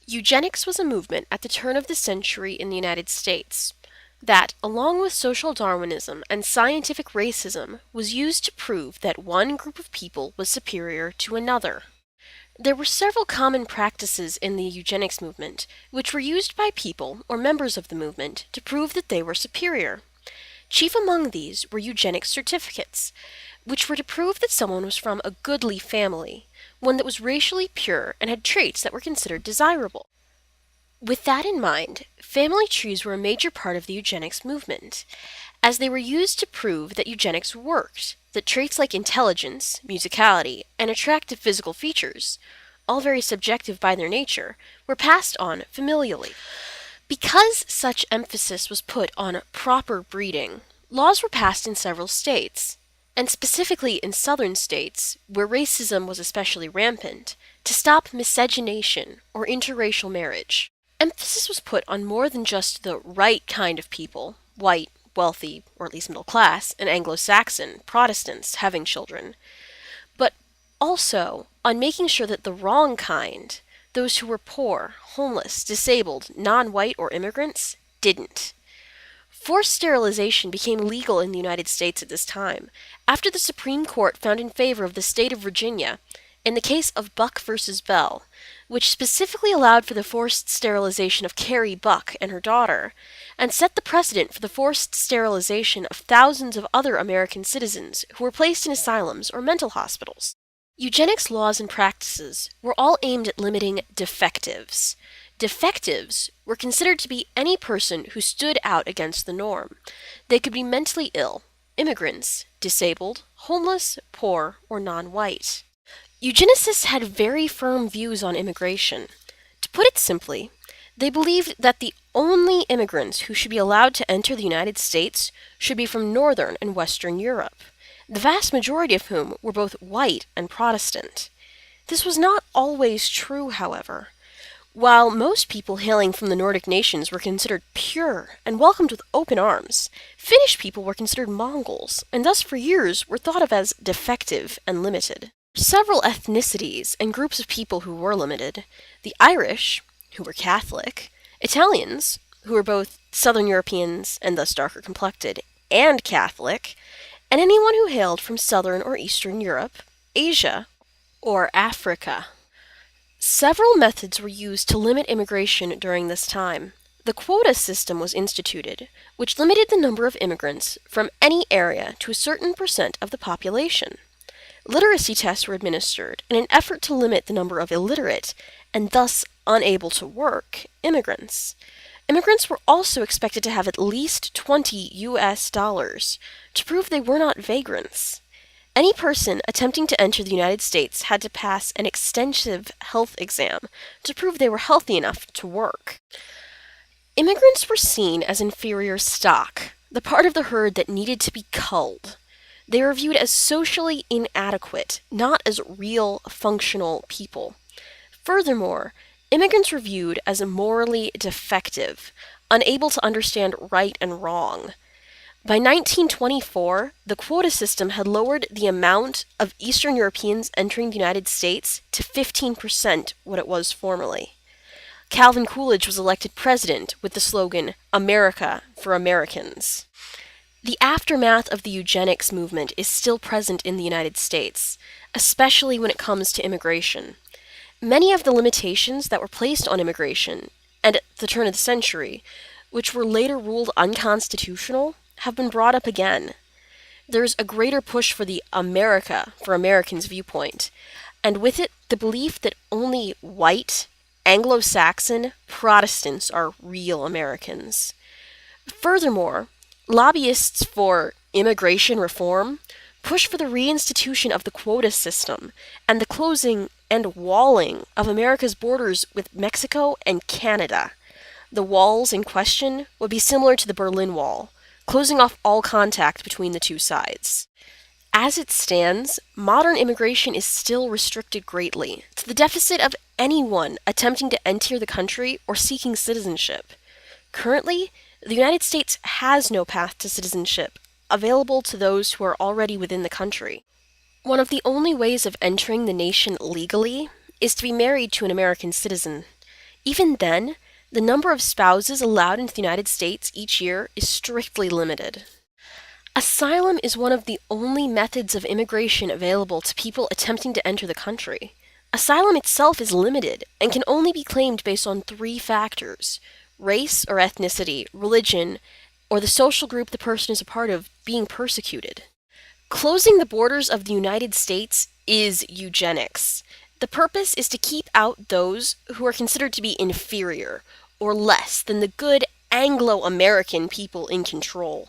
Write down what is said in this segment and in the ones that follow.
Eugenics was a movement at the turn of the century in the United States that, along with social Darwinism and scientific racism, was used to prove that one group of people was superior to another. There were several common practices in the eugenics movement, which were used by people or members of the movement to prove that they were superior. Chief among these were eugenics certificates, which were to prove that someone was from a goodly family, one that was racially pure and had traits that were considered desirable. With that in mind, family trees were a major part of the eugenics movement, as they were used to prove that eugenics worked, that traits like intelligence, musicality, and attractive physical features, all very subjective by their nature, were passed on familially. Because such emphasis was put on proper breeding, laws were passed in several states, and specifically in southern states, where racism was especially rampant, to stop miscegenation or interracial marriage. Emphasis was put on more than just the right kind of people, white, wealthy, or at least middle class, and Anglo-Saxon, Protestants, having children, but also on making sure that the wrong kind, those who were poor, homeless, disabled, non-white, or immigrants, didn't. Forced sterilization became legal in the United States at this time, after the Supreme Court found in favor of the state of Virginia in the case of Buck versus Bell, which specifically allowed for the forced sterilization of Carrie Buck and her daughter, and set the precedent for the forced sterilization of thousands of other American citizens who were placed in asylums or mental hospitals. Eugenics laws and practices were all aimed at limiting defectives. Defectives were considered to be any person who stood out against the norm. They could be mentally ill, immigrants, disabled, homeless, poor, or non-white. Eugenicists had very firm views on immigration. To put it simply, they believed that the only immigrants who should be allowed to enter the United States should be from Northern and Western Europe, the vast majority of whom were both white and Protestant. This was not always true, however. While most people hailing from the Nordic nations were considered pure and welcomed with open arms, Finnish people were considered Mongols, and thus for years were thought of as defective and limited. Several ethnicities and groups of people who were limited: the Irish, who were Catholic, Italians, who were both Southern Europeans and thus darker complected, and Catholic, and anyone who hailed from Southern or Eastern Europe, Asia, or Africa. Several methods were used to limit immigration during this time. The quota system was instituted, which limited the number of immigrants from any area to a certain percent of the population. Literacy tests were administered in an effort to limit the number of illiterate, and thus unable to work, immigrants. Immigrants were also expected to have at least $20 to prove they were not vagrants. Any person attempting to enter the United States had to pass an extensive health exam to prove they were healthy enough to work. Immigrants were seen as inferior stock, the part of the herd that needed to be culled. They were viewed as socially inadequate, not as real, functional people. Furthermore, immigrants were viewed as morally defective, unable to understand right and wrong. By 1924, the quota system had lowered the amount of Eastern Europeans entering the United States to 15% what it was formerly. Calvin Coolidge was elected president with the slogan, "America for Americans." The aftermath of the eugenics movement is still present in the United States, especially when it comes to immigration. Many of the limitations that were placed on immigration, and at the turn of the century, which were later ruled unconstitutional, have been brought up again. There's a greater push for the America for Americans viewpoint, and with it the belief that only white, Anglo-Saxon Protestants are real Americans. Furthermore, lobbyists for immigration reform push for the reinstitution of the quota system and the closing and walling of America's borders with Mexico and Canada. The walls in question would be similar to the Berlin Wall, closing off all contact between the two sides. As it stands, modern immigration is still restricted greatly, to the deficit of anyone attempting to enter the country or seeking citizenship. Currently, the United States has no path to citizenship available to those who are already within the country. One of the only ways of entering the nation legally is to be married to an American citizen. Even then, the number of spouses allowed into the United States each year is strictly limited. Asylum is one of the only methods of immigration available to people attempting to enter the country. Asylum itself is limited and can only be claimed based on three factors: race or ethnicity, religion, or the social group the person is a part of being persecuted. Closing the borders of the United States is eugenics. The purpose is to keep out those who are considered to be inferior or less than the good Anglo American people in control.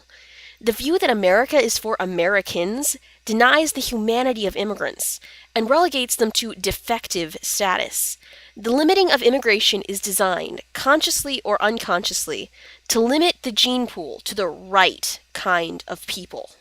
The view that America is for Americans denies the humanity of immigrants and relegates them to defective status. The limiting of immigration is designed, consciously or unconsciously, to limit the gene pool to the right kind of people.